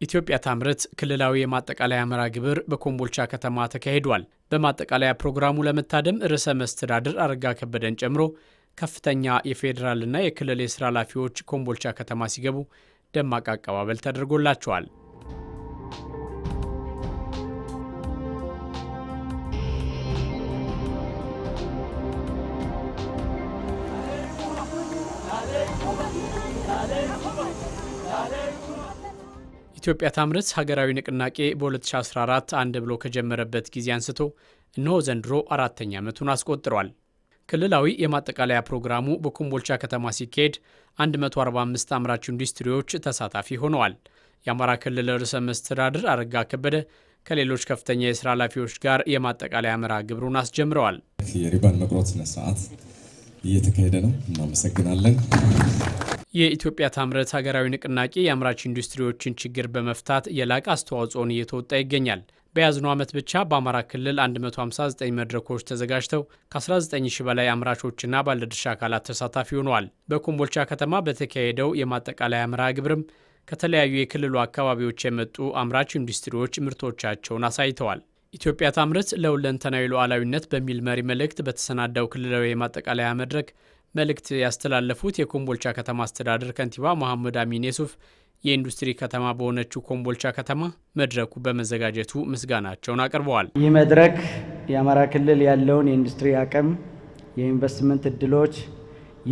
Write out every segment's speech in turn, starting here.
ኢትዮጵያ ታምርት ክልላዊ የማጠቃለያ መርሃ ግብር በኮምቦልቻ ከተማ ተካሂዷል። በማጠቃለያ ፕሮግራሙ ለመታደም ርዕሰ መስተዳድር አረጋ ከበደን ጨምሮ ከፍተኛ የፌዴራልና የክልል የስራ ኃላፊዎች ኮምቦልቻ ከተማ ሲገቡ ደማቅ አቀባበል ተደርጎላቸዋል። ኢትዮጵያ ታምርት ሀገራዊ ንቅናቄ በ2014 አንድ ብሎ ከጀመረበት ጊዜ አንስቶ እነሆ ዘንድሮ አራተኛ ዓመቱን አስቆጥሯል። ክልላዊ የማጠቃለያ ፕሮግራሙ በኮምቦልቻ ከተማ ሲካሄድ 145 አምራች ኢንዱስትሪዎች ተሳታፊ ሆነዋል። የአማራ ክልል ርዕሰ መስተዳድር አረጋ ከበደ ከሌሎች ከፍተኛ የስራ ኃላፊዎች ጋር የማጠቃለያ መርሃ ግብሩን አስጀምረዋል። የሪባን መቁረጥ ስነ ስርዓት እየተካሄደ ነው። እናመሰግናለን። የኢትዮጵያ ታምርት ሀገራዊ ንቅናቄ የአምራች ኢንዱስትሪዎችን ችግር በመፍታት የላቀ አስተዋጽኦን እየተወጣ ይገኛል። በያዝነው ዓመት ብቻ በአማራ ክልል 159 መድረኮች ተዘጋጅተው ከ19 ሺህ በላይ አምራቾችና ባለድርሻ አካላት ተሳታፊ ሆነዋል። በኮምቦልቻ ከተማ በተካሄደው የማጠቃለያ መርሃ ግብርም ከተለያዩ የክልሉ አካባቢዎች የመጡ አምራች ኢንዱስትሪዎች ምርቶቻቸውን አሳይተዋል። ኢትዮጵያ ታምርት ለሁለንተናዊ ሉዓላዊነት በሚል መሪ መልእክት በተሰናዳው ክልላዊ የማጠቃለያ መድረክ መልእክት ያስተላለፉት የኮምቦልቻ ከተማ አስተዳደር ከንቲባ መሐመድ አሚን የሱፍ የኢንዱስትሪ ከተማ በሆነችው ኮምቦልቻ ከተማ መድረኩ በመዘጋጀቱ ምስጋናቸውን አቅርበዋል። ይህ መድረክ የአማራ ክልል ያለውን የኢንዱስትሪ አቅም፣ የኢንቨስትመንት እድሎች፣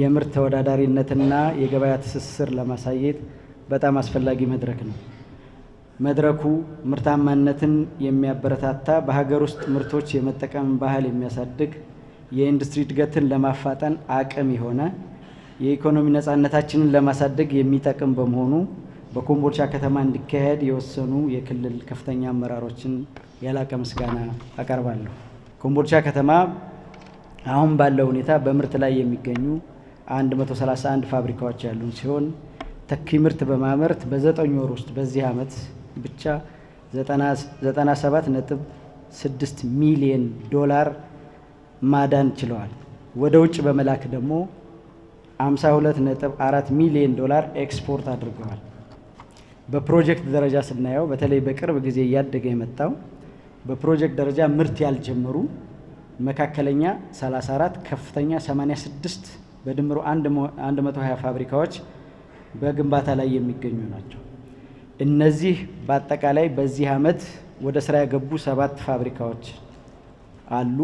የምርት ተወዳዳሪነትና የገበያ ትስስር ለማሳየት በጣም አስፈላጊ መድረክ ነው። መድረኩ ምርታማነትን የሚያበረታታ፣ በሀገር ውስጥ ምርቶች የመጠቀም ባህል የሚያሳድግ፣ የኢንዱስትሪ እድገትን ለማፋጠን አቅም የሆነ፣ የኢኮኖሚ ነፃነታችንን ለማሳደግ የሚጠቅም በመሆኑ በኮምቦልቻ ከተማ እንዲካሄድ የወሰኑ የክልል ከፍተኛ አመራሮችን ያላቀ ምስጋና አቀርባለሁ። ኮምቦልቻ ከተማ አሁን ባለው ሁኔታ በምርት ላይ የሚገኙ 131 ፋብሪካዎች ያሉን ሲሆን ተኪ ምርት በማምረት በ9 ወር ውስጥ በዚህ ዓመት ብቻ 97.6 ሚሊዮን ዶላር ማዳን ችለዋል። ወደ ውጭ በመላክ ደግሞ 52.4 ሚሊዮን ዶላር ኤክስፖርት አድርገዋል። በፕሮጀክት ደረጃ ስናየው በተለይ በቅርብ ጊዜ እያደገ የመጣው በፕሮጀክት ደረጃ ምርት ያልጀመሩ መካከለኛ 34፣ ከፍተኛ 86 በድምሩ 120 ፋብሪካዎች በግንባታ ላይ የሚገኙ ናቸው። እነዚህ በአጠቃላይ በዚህ ዓመት ወደ ስራ የገቡ 7 ፋብሪካዎች አሉ።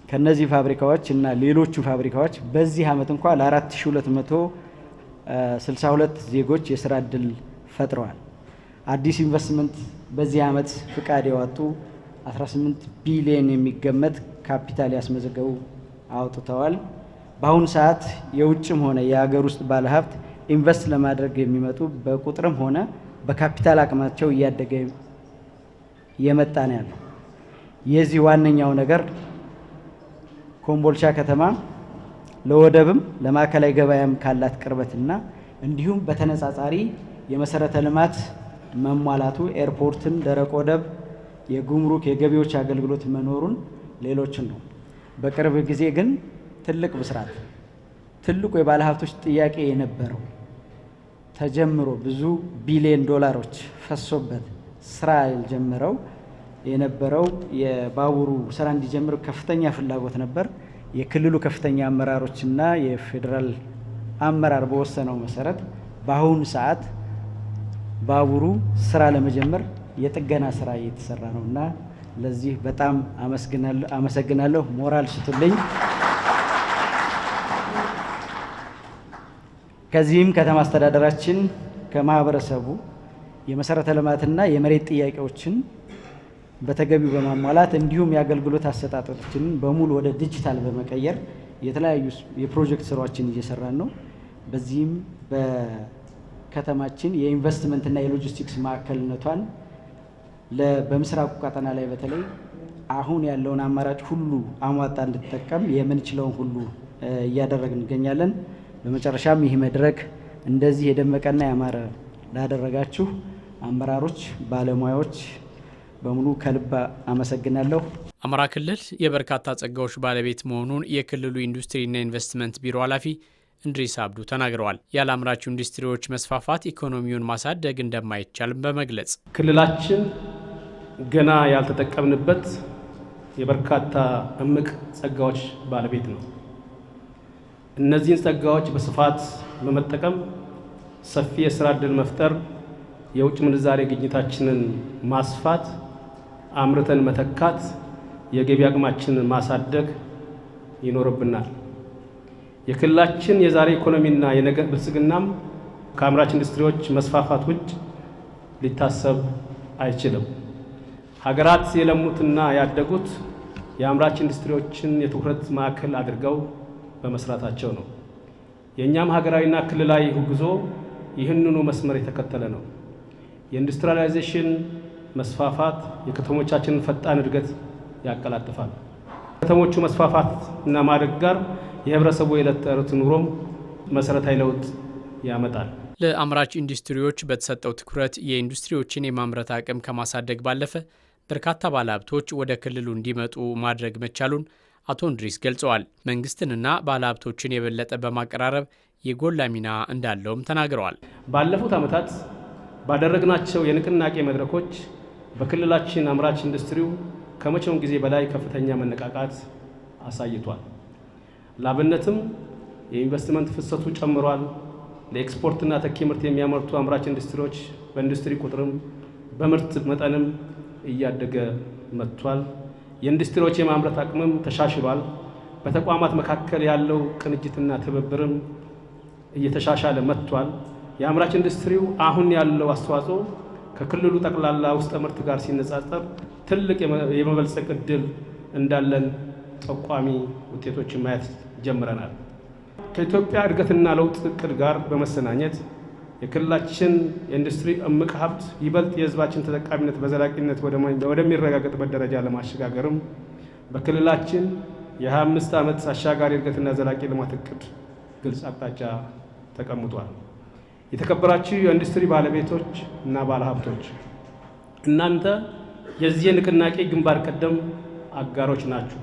ከነዚህ ፋብሪካዎች እና ሌሎቹ ፋብሪካዎች በዚህ ዓመት እንኳን ለ4262 ዜጎች የስራ እድል ፈጥረዋል። አዲስ ኢንቨስትመንት በዚህ ዓመት ፍቃድ ያወጡ 18 ቢሊዮን የሚገመት ካፒታል ያስመዘገቡ አውጥተዋል። በአሁኑ ሰዓት የውጭም ሆነ የሀገር ውስጥ ባለሀብት ኢንቨስት ለማድረግ የሚመጡ በቁጥርም ሆነ በካፒታል አቅማቸው እያደገ የመጣ ነው ያለው። የዚህ ዋነኛው ነገር ኮምቦልቻ ከተማ ለወደብም ለማዕከላዊ ገበያም ካላት ቅርበትና እንዲሁም በተነጻጻሪ የመሰረተ ልማት መሟላቱ፣ ኤርፖርትን፣ ደረቅ ወደብ፣ የጉምሩክ የገቢዎች አገልግሎት መኖሩን ሌሎችን ነው። በቅርብ ጊዜ ግን ትልቅ ብስራት፣ ትልቁ የባለሀብቶች ጥያቄ የነበረው ተጀምሮ ብዙ ቢሊዮን ዶላሮች ፈሶበት ስራ ያልጀመረው የነበረው የባቡሩ ስራ እንዲጀምር ከፍተኛ ፍላጎት ነበር። የክልሉ ከፍተኛ አመራሮችና የፌዴራል አመራር በወሰነው መሰረት በአሁኑ ሰዓት ባቡሩ ስራ ለመጀመር የጥገና ስራ እየተሰራ ነውና ለዚህ በጣም አመሰግናለሁ። ሞራል ስጡልኝ። ከዚህም ከተማ አስተዳደራችን ከማህበረሰቡ የመሰረተ ልማትና የመሬት ጥያቄዎችን በተገቢው በማሟላት እንዲሁም የአገልግሎት አሰጣጦችን በሙሉ ወደ ዲጂታል በመቀየር የተለያዩ የፕሮጀክት ስራዎችን እየሰራን ነው። በዚህም በከተማችን የኢንቨስትመንትና የሎጂስቲክስ ማዕከልነቷን በምስራቁ ቀጠና ላይ በተለይ አሁን ያለውን አማራጭ ሁሉ አሟጣ እንድትጠቀም የምንችለውን ሁሉ እያደረግን እንገኛለን። በመጨረሻም ይህ መድረክ እንደዚህ የደመቀና ያማረ ላደረጋችሁ አመራሮች፣ ባለሙያዎች በሙሉ ከልብ አመሰግናለሁ። አማራ ክልል የበርካታ ጸጋዎች ባለቤት መሆኑን የክልሉ ኢንዱስትሪና ኢንቨስትመንት ቢሮ ኃላፊ እንድሪስ አብዱ ተናግረዋል። ያለ አምራች ኢንዱስትሪዎች መስፋፋት ኢኮኖሚውን ማሳደግ እንደማይቻልም በመግለጽ ክልላችን ገና ያልተጠቀምንበት የበርካታ እምቅ ጸጋዎች ባለቤት ነው። እነዚህን ጸጋዎች በስፋት በመጠቀም ሰፊ የስራ ዕድል መፍጠር፣ የውጭ ምንዛሬ ግኝታችንን ማስፋት፣ አምርተን መተካት፣ የገቢ አቅማችንን ማሳደግ ይኖርብናል። የክልላችን የዛሬ ኢኮኖሚና የነገ ብልጽግናም ከአምራች ኢንዱስትሪዎች መስፋፋት ውጭ ሊታሰብ አይችልም። ሀገራት የለሙትና ያደጉት የአምራች ኢንዱስትሪዎችን የትኩረት ማዕከል አድርገው በመስራታቸው ነው። የእኛም ሀገራዊና ክልላዊ ጉዞ ይህንኑ መስመር የተከተለ ነው። የኢንዱስትሪያላይዜሽን መስፋፋት የከተሞቻችንን ፈጣን እድገት ያቀላጥፋል። ከተሞቹ መስፋፋት እና ማደግ ጋር የህብረተሰቡ የዕለት ተዕለት ኑሮም መሰረታዊ ለውጥ ያመጣል። ለአምራች ኢንዱስትሪዎች በተሰጠው ትኩረት የኢንዱስትሪዎችን የማምረት አቅም ከማሳደግ ባለፈ በርካታ ባለሀብቶች ወደ ክልሉ እንዲመጡ ማድረግ መቻሉን አቶ እንድሪስ ገልጸዋል። መንግስትንና ባለሀብቶችን የበለጠ በማቀራረብ የጎላ ሚና እንዳለውም ተናግረዋል። ባለፉት ዓመታት ባደረግናቸው የንቅናቄ መድረኮች በክልላችን አምራች ኢንዱስትሪው ከመቼውም ጊዜ በላይ ከፍተኛ መነቃቃት አሳይቷል። ላብነትም የኢንቨስትመንት ፍሰቱ ጨምሯል። ለኤክስፖርትና ተኪ ምርት የሚያመርቱ አምራች ኢንዱስትሪዎች በኢንዱስትሪ ቁጥርም በምርት መጠንም እያደገ መጥቷል። የኢንዱስትሪዎች የማምረት አቅምም ተሻሽሏል። በተቋማት መካከል ያለው ቅንጅትና ትብብርም እየተሻሻለ መጥቷል። የአምራች ኢንዱስትሪው አሁን ያለው አስተዋጽኦ ከክልሉ ጠቅላላ ውስጥ ምርት ጋር ሲነጻጸር ትልቅ የመበልጸግ ዕድል እንዳለን ጠቋሚ ውጤቶችን ማየት ጀምረናል። ከኢትዮጵያ እድገትና ለውጥ እቅድ ጋር በመሰናኘት የክልላችን የኢንዱስትሪ እምቅ ሀብት ይበልጥ የሕዝባችን ተጠቃሚነት በዘላቂነት ወደሚረጋገጥበት ደረጃ ለማሸጋገርም በክልላችን የ25 ዓመት አሻጋሪ እድገትና ዘላቂ ልማት እቅድ ግልጽ አቅጣጫ ተቀምጧል። የተከበራችሁ የኢንዱስትሪ ባለቤቶች እና ባለሀብቶች፣ እናንተ የዚህ ንቅናቄ ግንባር ቀደም አጋሮች ናችሁ።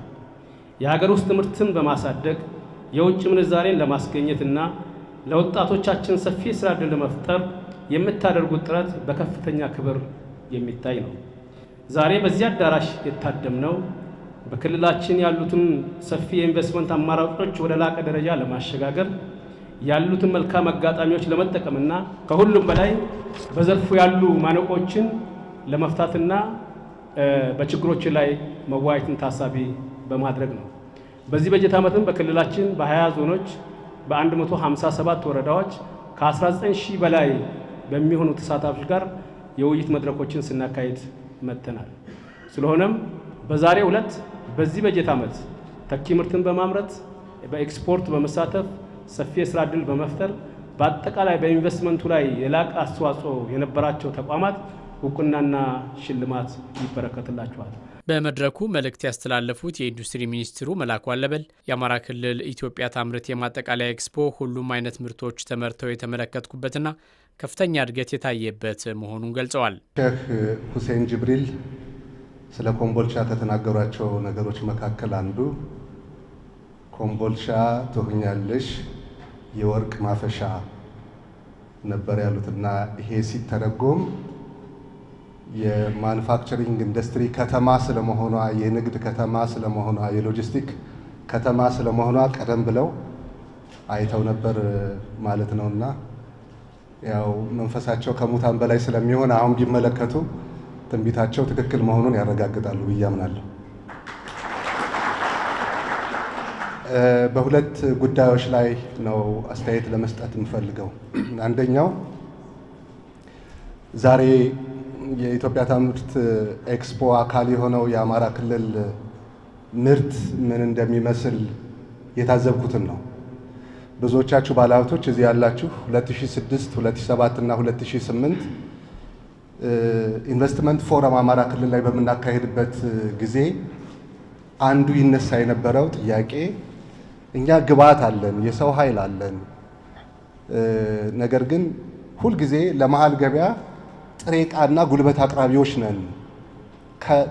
የሀገር ውስጥ ምርትን በማሳደግ የውጭ ምንዛሬን ለማስገኘትና ለወጣቶቻችን ሰፊ ስራ ዕድል ለመፍጠር የምታደርጉት ጥረት በከፍተኛ ክብር የሚታይ ነው። ዛሬ በዚህ አዳራሽ የታደምነው በክልላችን ያሉትን ሰፊ የኢንቨስትመንት አማራጮች ወደ ላቀ ደረጃ ለማሸጋገር ያሉትን መልካም አጋጣሚዎች ለመጠቀምና ከሁሉም በላይ በዘርፉ ያሉ ማነቆችን ለመፍታትና በችግሮች ላይ መዋየትን ታሳቢ በማድረግ ነው። በዚህ በጀት ዓመትም በክልላችን በ20 ዞኖች በ157 ወረዳዎች ከ19,000 በላይ በሚሆኑ ተሳታፊዎች ጋር የውይይት መድረኮችን ስናካሄድ መጥተናል። ስለሆነም በዛሬው ዕለት በዚህ በጀት ዓመት ተኪ ምርትን በማምረት በኤክስፖርት በመሳተፍ ሰፊ የስራ ዕድል በመፍጠር በአጠቃላይ በኢንቨስትመንቱ ላይ የላቀ አስተዋጽኦ የነበራቸው ተቋማት እውቅናና ሽልማት ይበረከትላቸዋል። በመድረኩ መልእክት ያስተላለፉት የኢንዱስትሪ ሚኒስትሩ መላኩ አለበል የአማራ ክልል ኢትዮጵያ ታምርት የማጠቃለያ ኤክስፖ ሁሉም አይነት ምርቶች ተመርተው የተመለከትኩበትና ከፍተኛ እድገት የታየበት መሆኑን ገልጸዋል። ሼህ ሁሴን ጅብሪል ስለ ኮምቦልቻ ከተናገሯቸው ነገሮች መካከል አንዱ ኮምቦልቻ ትሆኛለሽ የወርቅ ማፈሻ ነበር ያሉትና ይሄ ሲተረጎም የማኑፋክቸሪንግ ኢንዱስትሪ ከተማ ስለመሆኗ፣ የንግድ ከተማ ስለመሆኗ፣ የሎጂስቲክ ከተማ ስለመሆኗ ቀደም ብለው አይተው ነበር ማለት ነውና ያው መንፈሳቸው ከሙታን በላይ ስለሚሆን አሁን ቢመለከቱ ትንቢታቸው ትክክል መሆኑን ያረጋግጣሉ ብዬ አምናለሁ። በሁለት ጉዳዮች ላይ ነው አስተያየት ለመስጠት የምፈልገው። አንደኛው ዛሬ የኢትዮጵያ ታምርት ኤክስፖ አካል የሆነው የአማራ ክልል ምርት ምን እንደሚመስል የታዘብኩትን ነው። ብዙዎቻችሁ ባለሀብቶች እዚህ ያላችሁ 2006፣ 2007 እና 2008 ኢንቨስትመንት ፎረም አማራ ክልል ላይ በምናካሄድበት ጊዜ አንዱ ይነሳ የነበረው ጥያቄ እኛ ግብዓት አለን፣ የሰው ኃይል አለን፣ ነገር ግን ሁልጊዜ ለመሀል ገበያ ጥሬ ዕቃና ጉልበት አቅራቢዎች ነን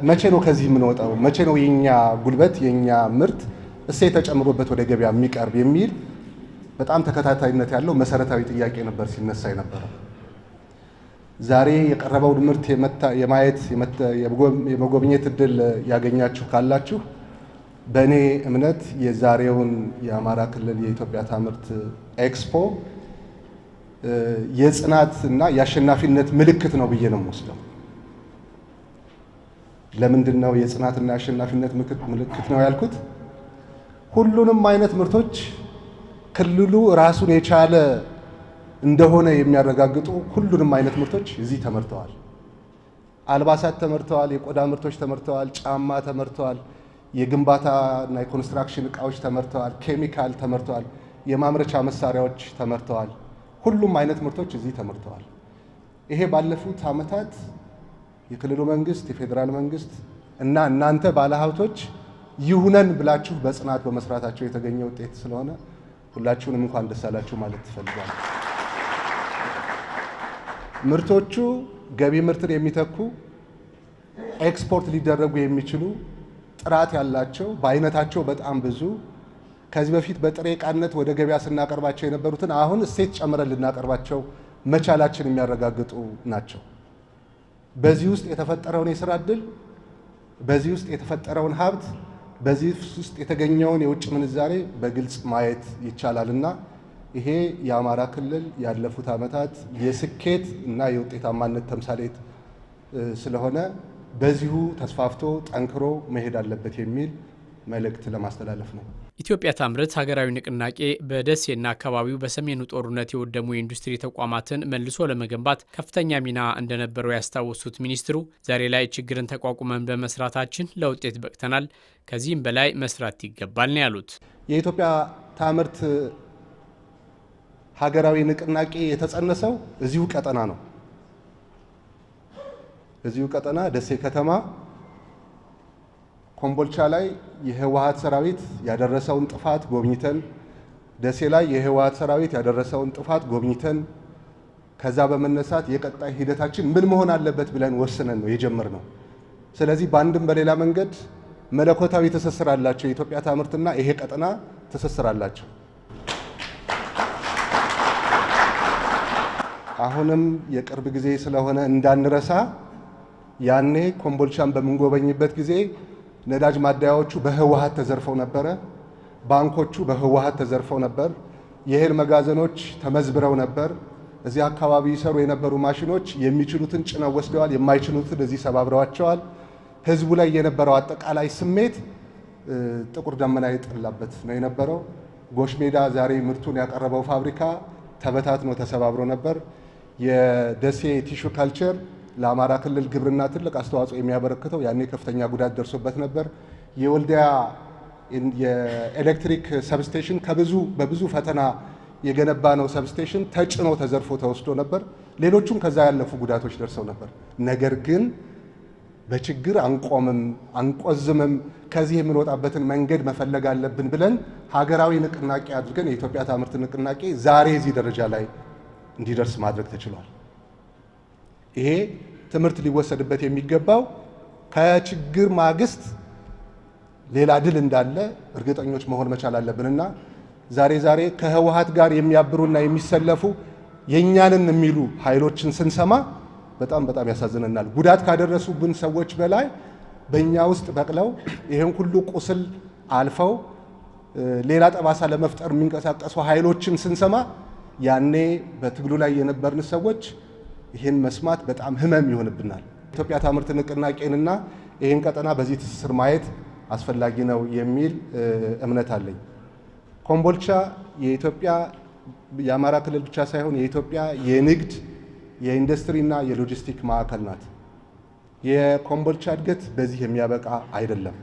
መቼ ነው ከዚህ የምንወጣው? መቼ ነው የኛ ጉልበት የኛ ምርት እሴት ተጨምሮበት ወደ ገበያ የሚቀርብ የሚል በጣም ተከታታይነት ያለው መሰረታዊ ጥያቄ ነበር ሲነሳ የነበረው። ዛሬ የቀረበውን ምርት የማየት የመጎብኘት እድል ያገኛችሁ ካላችሁ በእኔ እምነት የዛሬውን የአማራ ክልል የኢትዮጵያ ታምርት ኤክስፖ የጽናት እና የአሸናፊነት ምልክት ነው ብዬ ነው የምወስደው። ለምንድን ነው የጽናትና የአሸናፊነት ምልክት ነው ያልኩት? ሁሉንም አይነት ምርቶች ክልሉ ራሱን የቻለ እንደሆነ የሚያረጋግጡ ሁሉንም አይነት ምርቶች እዚህ ተመርተዋል። አልባሳት ተመርተዋል፣ የቆዳ ምርቶች ተመርተዋል፣ ጫማ ተመርተዋል፣ የግንባታ እና የኮንስትራክሽን እቃዎች ተመርተዋል፣ ኬሚካል ተመርተዋል፣ የማምረቻ መሳሪያዎች ተመርተዋል። ሁሉም አይነት ምርቶች እዚህ ተመርተዋል። ይሄ ባለፉት ዓመታት የክልሉ መንግስት፣ የፌዴራል መንግስት እና እናንተ ባለሀብቶች ይሁነን ብላችሁ በጽናት በመስራታቸው የተገኘ ውጤት ስለሆነ ሁላችሁንም እንኳን ደስ አላችሁ ማለት ትፈልጋለሁ። ምርቶቹ ገቢ ምርትን የሚተኩ ኤክስፖርት ሊደረጉ የሚችሉ ጥራት ያላቸው በአይነታቸው በጣም ብዙ ከዚህ በፊት በጥሬ ዕቃነት ወደ ገበያ ስናቀርባቸው የነበሩትን አሁን እሴት ጨምረን ልናቀርባቸው መቻላችን የሚያረጋግጡ ናቸው። በዚህ ውስጥ የተፈጠረውን የስራ ዕድል፣ በዚህ ውስጥ የተፈጠረውን ሀብት፣ በዚህ ውስጥ የተገኘውን የውጭ ምንዛሬ በግልጽ ማየት ይቻላልና ይሄ የአማራ ክልል ያለፉት ዓመታት የስኬት እና የውጤታማነት ተምሳሌት ስለሆነ በዚሁ ተስፋፍቶ ጠንክሮ መሄድ አለበት የሚል መልእክት ለማስተላለፍ ነው። ኢትዮጵያ ታምርት ሀገራዊ ንቅናቄ በደሴና አካባቢው በሰሜኑ ጦርነት የወደሙ የኢንዱስትሪ ተቋማትን መልሶ ለመገንባት ከፍተኛ ሚና እንደነበረው ያስታወሱት ሚኒስትሩ ዛሬ ላይ ችግርን ተቋቁመን በመስራታችን ለውጤት በቅተናል፣ ከዚህም በላይ መስራት ይገባል ነው ያሉት። የኢትዮጵያ ታምርት ሀገራዊ ንቅናቄ የተጸነሰው እዚሁ ቀጠና ነው። እዚሁ ቀጠና ደሴ ከተማ ኮምቦልቻ ላይ የህወሓት ሰራዊት ያደረሰውን ጥፋት ጎብኝተን፣ ደሴ ላይ የህወሓት ሰራዊት ያደረሰውን ጥፋት ጎብኝተን ከዛ በመነሳት የቀጣይ ሂደታችን ምን መሆን አለበት ብለን ወስነን ነው የጀመርነው። ስለዚህ በአንድም በሌላ መንገድ መለኮታዊ ትስስር አላቸው። የኢትዮጵያ ታምርትና ይሄ ቀጠና ትስስር አላቸው። አሁንም የቅርብ ጊዜ ስለሆነ እንዳንረሳ፣ ያኔ ኮምቦልቻን በምንጎበኝበት ጊዜ ነዳጅ ማደያዎቹ በህወሓት ተዘርፈው ነበረ። ባንኮቹ በህወሓት ተዘርፈው ነበር። የእህል መጋዘኖች ተመዝብረው ነበር። እዚህ አካባቢ ይሰሩ የነበሩ ማሽኖች የሚችሉትን ጭነው ወስደዋል፣ የማይችሉትን እዚህ ሰባብረዋቸዋል። ህዝቡ ላይ የነበረው አጠቃላይ ስሜት ጥቁር ደመና የጠላበት ነው የነበረው። ጎሽ ሜዳ ዛሬ ምርቱን ያቀረበው ፋብሪካ ተበታትኖ ተሰባብሮ ነበር። የደሴ ቲሹ ካልቸር ለአማራ ክልል ግብርና ትልቅ አስተዋጽኦ የሚያበረክተው ያኔ ከፍተኛ ጉዳት ደርሶበት ነበር። የወልዲያ የኤሌክትሪክ ሰብስቴሽን በብዙ ፈተና የገነባ ነው ሰብስቴሽን ተጭኖ ተዘርፎ ተወስዶ ነበር። ሌሎቹም ከዛ ያለፉ ጉዳቶች ደርሰው ነበር። ነገር ግን በችግር አንቆምም፣ አንቆዝምም፣ ከዚህ የምንወጣበትን መንገድ መፈለግ አለብን ብለን ሀገራዊ ንቅናቄ አድርገን የኢትዮጵያ ታምርት ንቅናቄ ዛሬ እዚህ ደረጃ ላይ እንዲደርስ ማድረግ ተችሏል። ይሄ ትምህርት ሊወሰድበት የሚገባው ከችግር ማግስት ሌላ ድል እንዳለ እርግጠኞች መሆን መቻል አለብንና ዛሬ ከህወሓት ጋር የሚያብሩና የሚሰለፉ የኛንን የሚሉ ኃይሎችን ስንሰማ በጣም ያሳዝነናል። ጉዳት ካደረሱብን ሰዎች በላይ በእኛ ውስጥ በቅለው ይህን ሁሉ ቁስል አልፈው ሌላ ጠባሳ ለመፍጠር የሚንቀሳቀሱ ኃይሎችን ስንሰማ ያኔ በትግሉ ላይ የነበርን ሰዎች ይህን መስማት በጣም ህመም ይሆንብናል። ኢትዮጵያ ታምርት ንቅናቄንና ይህን ቀጠና በዚህ ትስስር ማየት አስፈላጊ ነው የሚል እምነት አለኝ። ኮምቦልቻ የኢትዮጵያ የአማራ ክልል ብቻ ሳይሆን የኢትዮጵያ የንግድ የኢንዱስትሪና የሎጂስቲክ ማዕከል ናት። የኮምቦልቻ እድገት በዚህ የሚያበቃ አይደለም።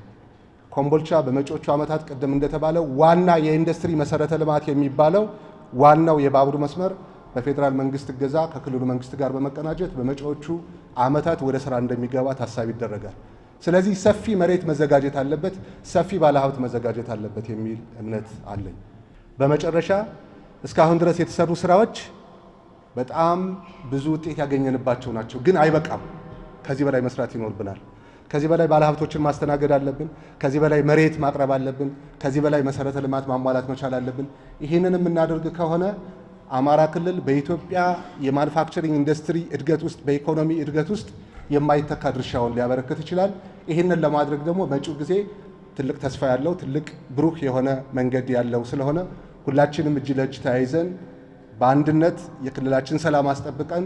ኮምቦልቻ በመጪዎቹ ዓመታት ቅድም እንደተባለው ዋና የኢንዱስትሪ መሰረተ ልማት የሚባለው ዋናው የባቡር መስመር በፌዴራል መንግስት እገዛ ከክልሉ መንግስት ጋር በመቀናጀት በመጪዎቹ ዓመታት ወደ ስራ እንደሚገባ ታሳቢ ይደረጋል። ስለዚህ ሰፊ መሬት መዘጋጀት አለበት፣ ሰፊ ባለሀብት መዘጋጀት አለበት የሚል እምነት አለኝ። በመጨረሻ እስካሁን ድረስ የተሰሩ ስራዎች በጣም ብዙ ውጤት ያገኘንባቸው ናቸው፣ ግን አይበቃም። ከዚህ በላይ መስራት ይኖርብናል። ከዚህ በላይ ባለሀብቶችን ማስተናገድ አለብን። ከዚህ በላይ መሬት ማቅረብ አለብን። ከዚህ በላይ መሰረተ ልማት ማሟላት መቻል አለብን። ይህንን የምናደርግ ከሆነ አማራ ክልል በኢትዮጵያ የማኑፋክቸሪንግ ኢንዱስትሪ እድገት ውስጥ በኢኮኖሚ እድገት ውስጥ የማይተካ ድርሻውን ሊያበረክት ይችላል። ይህንን ለማድረግ ደግሞ መጪው ጊዜ ትልቅ ተስፋ ያለው ትልቅ ብሩህ የሆነ መንገድ ያለው ስለሆነ ሁላችንም እጅ ለእጅ ተያይዘን በአንድነት የክልላችን ሰላም አስጠብቀን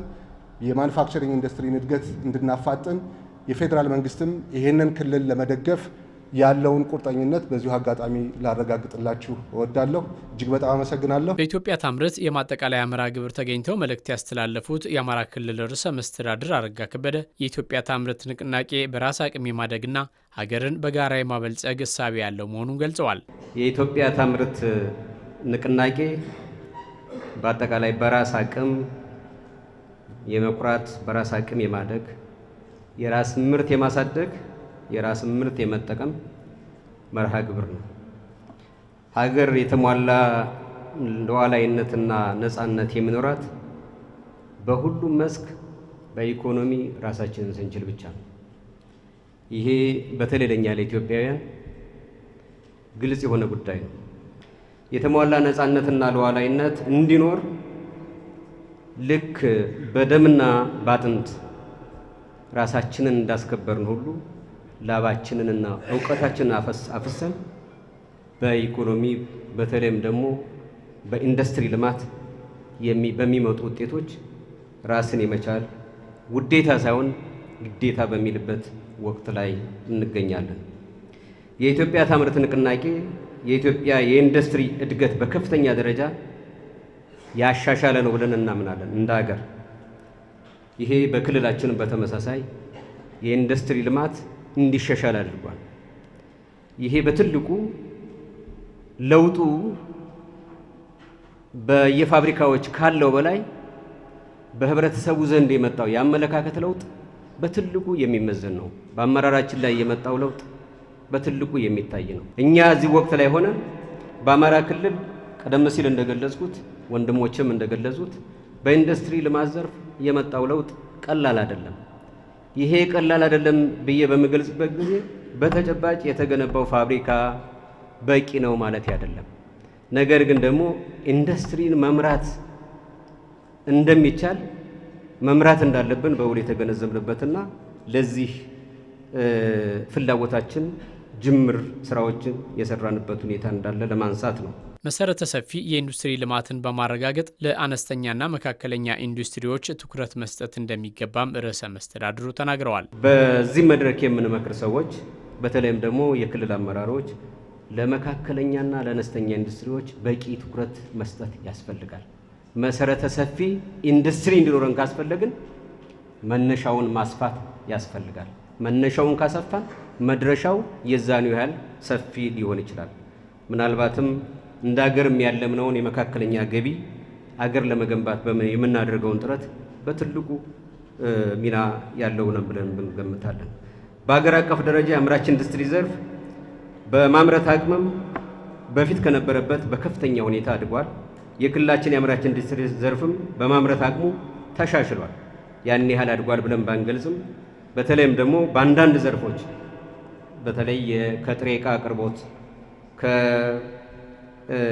የማኑፋክቸሪንግ ኢንዱስትሪን እድገት እንድናፋጥን የፌዴራል መንግስትም ይህንን ክልል ለመደገፍ ያለውን ቁርጠኝነት በዚሁ አጋጣሚ ላረጋግጥላችሁ እወዳለሁ። እጅግ በጣም አመሰግናለሁ። በኢትዮጵያ ታምርት የማጠቃለያ መርሃ ግብር ተገኝተው መልእክት ያስተላለፉት የአማራ ክልል ርዕሰ መስተዳድር አረጋ ከበደ የኢትዮጵያ ታምርት ንቅናቄ በራስ አቅም የማደግና ሀገርን በጋራ የማበልጸግ እሳቤ ያለው መሆኑን ገልጸዋል። የኢትዮጵያ ታምርት ንቅናቄ በአጠቃላይ በራስ አቅም የመኩራት፣ በራስ አቅም የማደግ፣ የራስ ምርት የማሳደግ፣ የራስ ምርት የመጠቀም መርሃ ግብር ነው። ሀገር የተሟላ ሉዓላዊነትና ነፃነት የሚኖራት በሁሉም መስክ በኢኮኖሚ ራሳችንን ስንችል ብቻ ነው። ይሄ በተለይ ለኛ ለኢትዮጵያውያን ግልጽ የሆነ ጉዳይ ነው። የተሟላ ነፃነትና ሉዓላዊነት እንዲኖር ልክ በደምና ባጥንት ራሳችንን እንዳስከበርን ሁሉ ላባችንንና እውቀታችንን አፍሰን በኢኮኖሚ በተለይም ደግሞ በኢንዱስትሪ ልማት በሚመጡ ውጤቶች ራስን የመቻል ውዴታ ሳይሆን ግዴታ በሚልበት ወቅት ላይ እንገኛለን። የኢትዮጵያ ታምርት ንቅናቄ የኢትዮጵያ የኢንዱስትሪ እድገት በከፍተኛ ደረጃ ያሻሻለ ነው ብለን እናምናለን እንደ ሀገር። ይሄ በክልላችንም በተመሳሳይ የኢንዱስትሪ ልማት እንዲሻሻል አድርጓል። ይሄ በትልቁ ለውጡ በየፋብሪካዎች ካለው በላይ በህብረተሰቡ ዘንድ የመጣው የአመለካከት ለውጥ በትልቁ የሚመዘን ነው። በአመራራችን ላይ የመጣው ለውጥ በትልቁ የሚታይ ነው። እኛ እዚህ ወቅት ላይ ሆነ በአማራ ክልል ቀደም ሲል እንደገለጽኩት ወንድሞችም እንደገለጹት በኢንዱስትሪ ልማት ዘርፍ የመጣው ለውጥ ቀላል አይደለም። ይሄ ቀላል አይደለም ብዬ በምገልጽበት ጊዜ በተጨባጭ የተገነባው ፋብሪካ በቂ ነው ማለት አይደለም። ነገር ግን ደግሞ ኢንዱስትሪን መምራት እንደሚቻል መምራት እንዳለብን በውል የተገነዘብንበትና ለዚህ ፍላጎታችን ጅምር ስራዎችን የሰራንበት ሁኔታ እንዳለ ለማንሳት ነው። መሰረተ ሰፊ የኢንዱስትሪ ልማትን በማረጋገጥ ለአነስተኛና መካከለኛ ኢንዱስትሪዎች ትኩረት መስጠት እንደሚገባም ርዕሰ መስተዳድሩ ተናግረዋል። በዚህ መድረክ የምንመክር ሰዎች በተለይም ደግሞ የክልል አመራሮች ለመካከለኛና ለአነስተኛ ኢንዱስትሪዎች በቂ ትኩረት መስጠት ያስፈልጋል። መሰረተ ሰፊ ኢንዱስትሪ እንዲኖረን ካስፈለግን መነሻውን ማስፋት ያስፈልጋል። መነሻውን ካሰፋን መድረሻው የዛኑ ያህል ሰፊ ሊሆን ይችላል። ምናልባትም እንደ ሀገርም ያለምነውን የመካከለኛ ገቢ አገር ለመገንባት የምናደርገውን ጥረት በትልቁ ሚና ያለው ነው ብለን እንገምታለን። በሀገር አቀፍ ደረጃ የአምራች ኢንዱስትሪ ዘርፍ በማምረት አቅምም በፊት ከነበረበት በከፍተኛ ሁኔታ አድጓል። የክልላችን የአምራች ኢንዱስትሪ ዘርፍም በማምረት አቅሙ ተሻሽሏል። ያን ያህል አድጓል ብለን ባንገልጽም በተለይም ደግሞ በአንዳንድ ዘርፎች በተለይ ከጥሬ ዕቃ አቅርቦት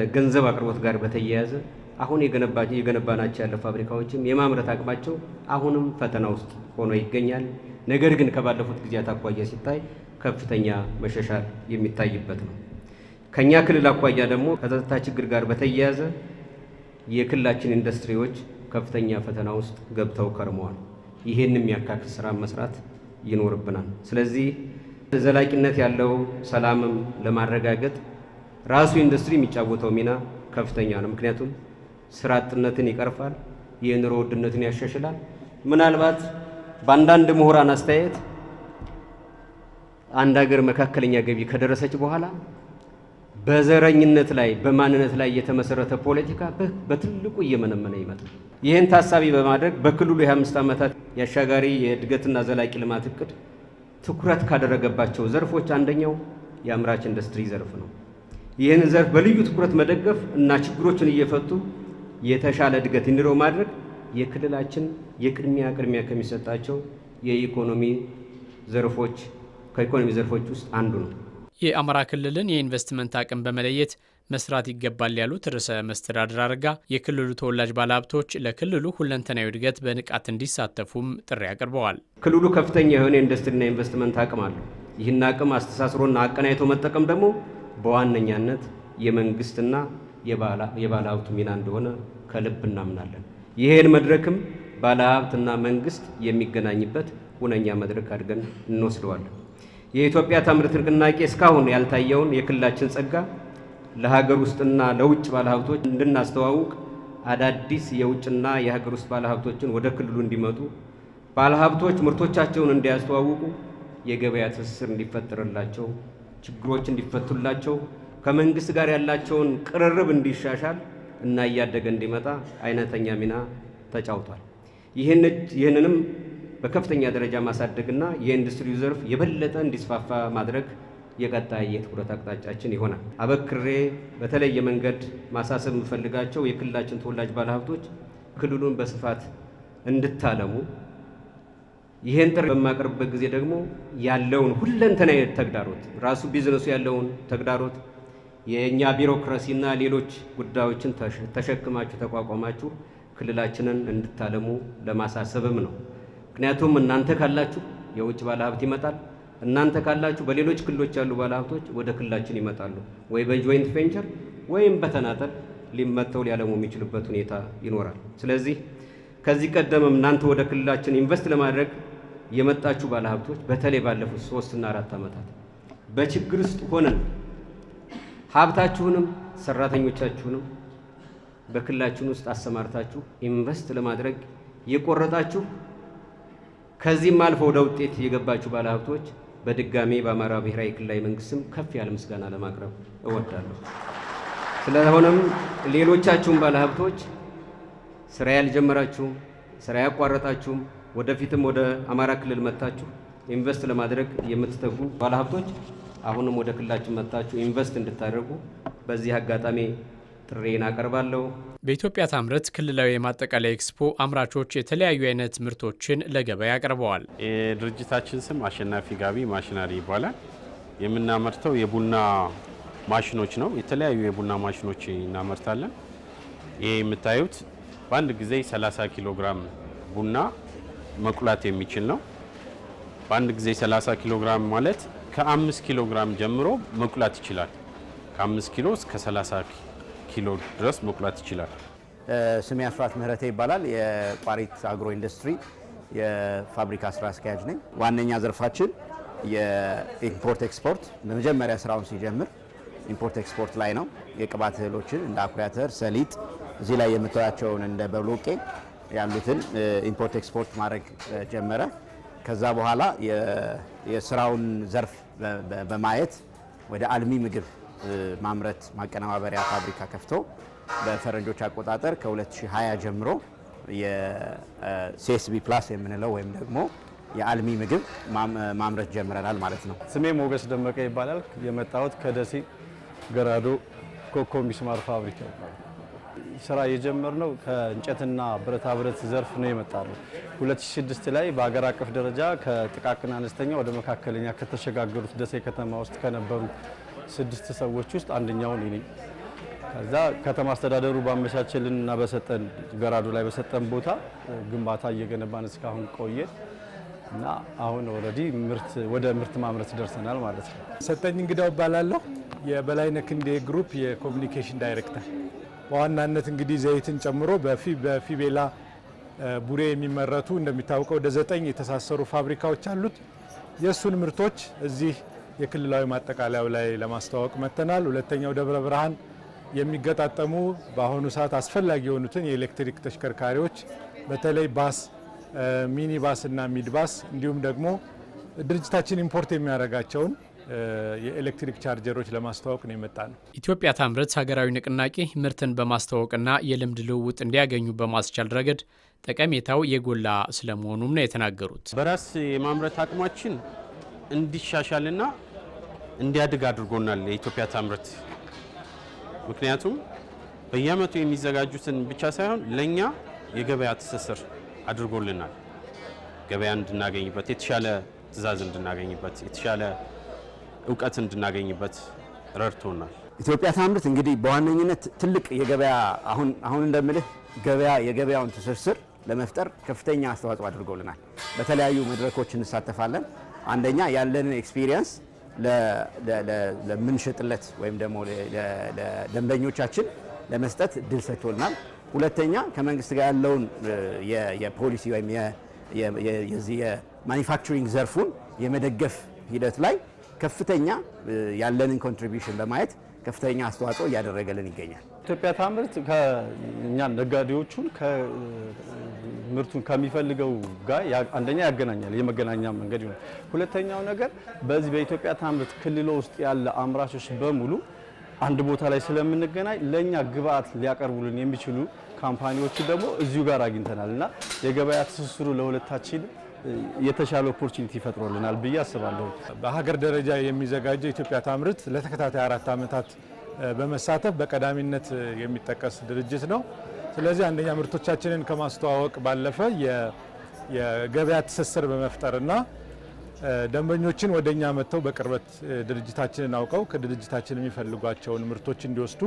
ከገንዘብ አቅርቦት ጋር በተያያዘ አሁን የገነባናቸው ያለ ፋብሪካዎችም የማምረት አቅማቸው አሁንም ፈተና ውስጥ ሆኖ ይገኛል። ነገር ግን ከባለፉት ጊዜያት አኳያ ሲታይ ከፍተኛ መሻሻል የሚታይበት ነው። ከኛ ክልል አኳያ ደግሞ ከጸጥታ ችግር ጋር በተያያዘ የክልላችን ኢንዱስትሪዎች ከፍተኛ ፈተና ውስጥ ገብተው ከርመዋል። ይሄን የሚያካክስ ስራ መስራት ይኖርብናል። ስለዚህ ዘላቂነት ያለው ሰላምም ለማረጋገጥ ራሱ ኢንዱስትሪ የሚጫወተው ሚና ከፍተኛ ነው። ምክንያቱም ስራ አጥነትን ይቀርፋል፣ የኑሮ ውድነትን ያሻሽላል። ምናልባት በአንዳንድ ምሁራን አስተያየት አንድ ሀገር መካከለኛ ገቢ ከደረሰች በኋላ በዘረኝነት ላይ በማንነት ላይ የተመሰረተ ፖለቲካ በትልቁ እየመነመነ ይመጣል። ይህን ታሳቢ በማድረግ በክልሉ የ5 ዓመታት የአሻጋሪ የእድገትና ዘላቂ ልማት እቅድ ትኩረት ካደረገባቸው ዘርፎች አንደኛው የአምራች ኢንዱስትሪ ዘርፍ ነው። ይህን ዘርፍ በልዩ ትኩረት መደገፍ እና ችግሮችን እየፈቱ የተሻለ እድገት እንዲኖር ማድረግ የክልላችን የቅድሚያ ከሚሰጣቸው የኢኮኖሚ ዘርፎች ከኢኮኖሚ ዘርፎች ውስጥ አንዱ ነው። የአማራ ክልልን የኢንቨስትመንት አቅም በመለየት መስራት ይገባል ያሉት ርዕሰ መስተዳድር አረጋ የክልሉ ተወላጅ ባለሀብቶች ለክልሉ ሁለንተናዊ እድገት በንቃት እንዲሳተፉም ጥሪ አቅርበዋል። ክልሉ ከፍተኛ የሆነ ኢንዱስትሪና ኢንቨስትመንት አቅም አለው። ይህን አቅም አስተሳስሮና አቀናይቶ መጠቀም ደግሞ በዋነኛነት የመንግስትና የባለሀብቱ ሚና እንደሆነ ከልብ እናምናለን። ይህን መድረክም ባለሀብትና መንግስት የሚገናኝበት ሁነኛ መድረክ አድርገን እንወስደዋለን። የኢትዮጵያ ታምርት ንቅናቄ እስካሁን ያልታየውን የክልላችን ጸጋ ለሀገር ውስጥና ለውጭ ባለሀብቶች እንድናስተዋውቅ አዳዲስ የውጭና የሀገር ውስጥ ባለሀብቶችን ወደ ክልሉ እንዲመጡ፣ ባለሀብቶች ምርቶቻቸውን እንዲያስተዋውቁ፣ የገበያ ትስስር እንዲፈጠርላቸው፣ ችግሮች እንዲፈቱላቸው፣ ከመንግስት ጋር ያላቸውን ቅርርብ እንዲሻሻል እና እያደገ እንዲመጣ አይነተኛ ሚና ተጫውቷል። ይህንንም በከፍተኛ ደረጃ ማሳደግና የኢንዱስትሪው ዘርፍ የበለጠ እንዲስፋፋ ማድረግ የቀጣይ የትኩረት አቅጣጫችን ይሆናል። አበክሬ በተለየ መንገድ ማሳሰብ የምፈልጋቸው የክልላችን ተወላጅ ባለሀብቶች ክልሉን በስፋት እንድታለሙ፣ ይህን ጥሪ በማቀርብበት ጊዜ ደግሞ ያለውን ሁለንተናዊ ተግዳሮት ራሱ ቢዝነሱ ያለውን ተግዳሮት የእኛ ቢሮክራሲና ሌሎች ጉዳዮችን ተሸክማችሁ ተቋቋማችሁ ክልላችንን እንድታለሙ ለማሳሰብም ነው። ምክንያቱም እናንተ ካላችሁ የውጭ ባለሀብት ይመጣል። እናንተ ካላችሁ በሌሎች ክልሎች ያሉ ባለሀብቶች ወደ ክልላችን ይመጣሉ። ወይ በጆይንት ቬንቸር ወይም በተናጠል ሊመተው ሊያለሙ የሚችሉበት ሁኔታ ይኖራል። ስለዚህ ከዚህ ቀደምም እናንተ ወደ ክልላችን ኢንቨስት ለማድረግ የመጣችሁ ባለሀብቶች በተለይ ባለፉት 3 እና 4 ዓመታት በችግር ውስጥ ሆነን ሀብታችሁንም ሰራተኞቻችሁንም በክልላችን ውስጥ አሰማርታችሁ ኢንቨስት ለማድረግ የቆረጣችሁ ከዚህም አልፎ ወደ ውጤት የገባችሁ ባለሀብቶች በድጋሜ በአማራ ብሔራዊ ክልላዊ መንግስትም ከፍ ያለ ምስጋና ለማቅረብ እወዳለሁ። ስለሆነም ሌሎቻችሁም ባለሀብቶች ስራ ያልጀመራችሁም ስራ ያቋረጣችሁም ወደፊትም ወደ አማራ ክልል መጥታችሁ ኢንቨስት ለማድረግ የምትተጉ ባለሀብቶች አሁንም ወደ ክልላችን መጥታችሁ ኢንቨስት እንድታደርጉ በዚህ አጋጣሚ ጥሬን አቀርባለሁ። በኢትዮጵያ ታምርት ክልላዊ የማጠቃለያ ኤክስፖ አምራቾች የተለያዩ አይነት ምርቶችን ለገበያ አቅርበዋል። የድርጅታችን ስም አሸናፊ ጋቢ ማሽነሪ ይባላል። የምናመርተው የቡና ማሽኖች ነው። የተለያዩ የቡና ማሽኖች እናመርታለን። ይሄ የምታዩት በአንድ ጊዜ 30 ኪሎ ግራም ቡና መቁላት የሚችል ነው። በአንድ ጊዜ 30 ኪሎ ግራም ማለት ከ5 ኪሎ ግራም ጀምሮ መቁላት ይችላል። ከ5 ኪሎ እስከ 30 ኪሎ ድረስ መቁላት ይችላል። ስሜ አስራት ምህረቴ ይባላል። የቋሪት አግሮ ኢንዱስትሪ የፋብሪካ ስራ አስኪያጅ ነኝ። ዋነኛ ዘርፋችን የኢምፖርት ኤክስፖርት በመጀመሪያ ስራውን ሲጀምር ኢምፖርት ኤክስፖርት ላይ ነው። የቅባት እህሎችን እንደ አኩሪ አተር፣ ሰሊጥ እዚህ ላይ የምታያቸውን እንደ በሎቄ ያሉትን ኢምፖርት ኤክስፖርት ማድረግ ጀመረ። ከዛ በኋላ የስራውን ዘርፍ በማየት ወደ አልሚ ምግብ ማምረት ማቀነባበሪያ ፋብሪካ ከፍቶ በፈረንጆች አቆጣጠር ከ2020 ጀምሮ የሲኤስቢ ፕላስ የምንለው ወይም ደግሞ የአልሚ ምግብ ማምረት ጀምረናል ማለት ነው። ስሜ ሞገስ ደመቀ ይባላል። የመጣሁት ከደሴ ገራዶ ኮኮ ሚስማር ፋብሪካ ይባላል። ስራ የጀመርነው ከእንጨትና ብረታ ብረት ዘርፍ ነው የመጣነው። 2006 ላይ በሀገር አቀፍ ደረጃ ከጥቃቅን አነስተኛ ወደ መካከለኛ ከተሸጋገሩት ደሴ ከተማ ውስጥ ከነበሩ 6 ሰዎች ውስጥ አንደኛው እኔ ነኝ። ከዛ ከተማ አስተዳደሩ ባመቻቸልን እና በሰጠን ገራዶ ላይ በሰጠን ቦታ ግንባታ እየገነባን እስካሁን ቆየን እና አሁን ኦልሬዲ ወደ ምርት ማምረት ደርሰናል ማለት ነው። ሰጠኝ እንግዳው እባላለሁ። የበላይነህ ክንዴ ግሩፕ የኮሚኒኬሽን ዳይሬክተር። በዋናነት እንግዲህ ዘይትን ጨምሮ በፊቤላ ቡሬ የሚመረቱ እንደሚታወቀው ወደ 9 የተሳሰሩ ፋብሪካዎች አሉት። የእሱን ምርቶች እዚህ የክልላዊ ማጠቃለያው ላይ ለማስተዋወቅ መጥተናል። ሁለተኛው ደብረ ብርሃን የሚገጣጠሙ በአሁኑ ሰዓት አስፈላጊ የሆኑትን የኤሌክትሪክ ተሽከርካሪዎች በተለይ ባስ፣ ሚኒ ባስ እና ሚድ ባስ እንዲሁም ደግሞ ድርጅታችን ኢምፖርት የሚያደርጋቸውን የኤሌክትሪክ ቻርጀሮች ለማስተዋወቅ ነው የመጣ ነው። ኢትዮጵያ ታምርት ሀገራዊ ንቅናቄ ምርትን በማስተዋወቅና የልምድ ልውውጥ እንዲያገኙ በማስቻል ረገድ ጠቀሜታው የጎላ ስለመሆኑም ነው የተናገሩት። በራስ የማምረት አቅማችን እንዲሻሻልና እንዲያድግ አድርጎናል የኢትዮጵያ ታምርት። ምክንያቱም በየዓመቱ የሚዘጋጁትን ብቻ ሳይሆን ለኛ የገበያ ትስስር አድርጎልናል። ገበያ እንድናገኝበት የተሻለ ትዕዛዝ እንድናገኝበት የተሻለ እውቀት እንድናገኝበት ረድቶናል። ኢትዮጵያ ታምርት እንግዲህ በዋነኝነት ትልቅ የገበያ አሁን እንደምልህ የገበያውን ትስስር ለመፍጠር ከፍተኛ አስተዋጽኦ አድርጎልናል። በተለያዩ መድረኮች እንሳተፋለን። አንደኛ ያለንን ኤክስፒሪየንስ ለምንሸጥለት ወይም ደግሞ ለደንበኞቻችን ለመስጠት እድል ሰጥቶልናል። ሁለተኛ ከመንግስት ጋር ያለውን የፖሊሲ ወይም የዚህ የማኒፋክቸሪንግ ዘርፉን የመደገፍ ሂደት ላይ ከፍተኛ ያለንን ኮንትሪቢዩሽን በማየት ከፍተኛ አስተዋጽኦ እያደረገልን ይገኛል። ኢትዮጵያ ታምርት ከእኛ ነጋዴዎቹን ምርቱን ከሚፈልገው ጋር አንደኛ ያገናኛል፣ የመገናኛ መንገድ ይሆናል። ሁለተኛው ነገር በዚህ በኢትዮጵያ ታምርት ክልል ውስጥ ያለ አምራቾች በሙሉ አንድ ቦታ ላይ ስለምንገናኝ ለኛ ግብአት ሊያቀርቡልን የሚችሉ ካምፓኒዎች ደግሞ እዚሁ ጋር አግኝተናል እና የገበያ ትስስሩ ለሁለታችን የተሻለ ኦፖርቹኒቲ ፈጥሮልናል ብዬ አስባለሁ። በሀገር ደረጃ የሚዘጋጀው ኢትዮጵያ ታምርት ለተከታታይ 4 ዓመታት በመሳተፍ በቀዳሚነት የሚጠቀስ ድርጅት ነው። ስለዚህ አንደኛ ምርቶቻችንን ከማስተዋወቅ ባለፈ የገበያ ትስስር በመፍጠርና ደንበኞችን ወደኛ መጥተው በቅርበት ድርጅታችንን አውቀው ከድርጅታችን የሚፈልጓቸውን ምርቶች እንዲወስዱ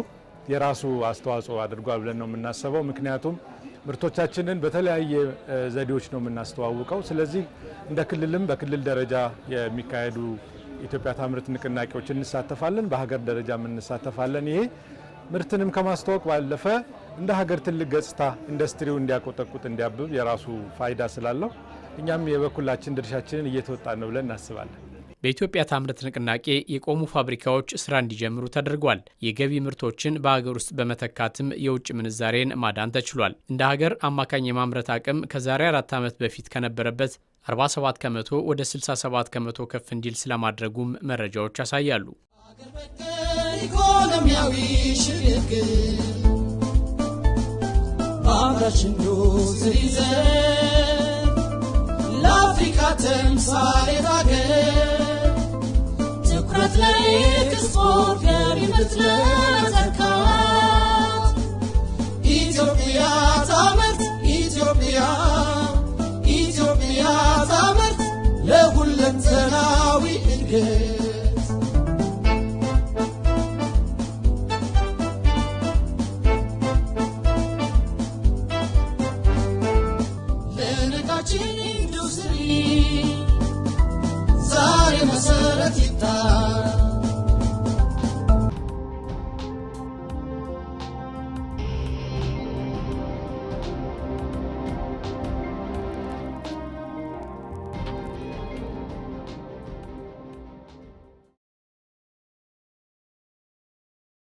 የራሱ አስተዋጽኦ አድርጓል ብለን ነው የምናስበው። ምክንያቱም ምርቶቻችንን በተለያየ ዘዴዎች ነው የምናስተዋውቀው። ስለዚህ እንደ ክልልም በክልል ደረጃ የሚካሄዱ ኢትዮጵያ ታምርት ንቅናቄዎች እንሳተፋለን፣ በሀገር ደረጃም እንሳተፋለን። ይሄ ምርትንም ከማስተዋወቅ ባለፈ እንደ ሀገር ትልቅ ገጽታ ኢንዱስትሪው እንዲያቆጠቁጥ እንዲያብብ የራሱ ፋይዳ ስላለው እኛም የበኩላችን ድርሻችንን እየተወጣን ነው ብለን እናስባለን። በኢትዮጵያ ታምርት ንቅናቄ የቆሙ ፋብሪካዎች ስራ እንዲጀምሩ ተደርጓል። የገቢ ምርቶችን በሀገር ውስጥ በመተካትም የውጭ ምንዛሬን ማዳን ተችሏል። እንደ ሀገር አማካኝ የማምረት አቅም ከዛሬ 4 ዓመት በፊት ከነበረበት 47 ከመቶ ወደ 67 ከመቶ ከፍ እንዲል ስለማድረጉም መረጃዎች ያሳያሉ። ኢኮኖሚያዊ ሽግግር በአምራች ኢንዱስትሪ ዘርፍ ለአፍሪካ ተምሳሌት ሀገር ትኩረት ላይ ኤክስፖርት ገቢ ምርት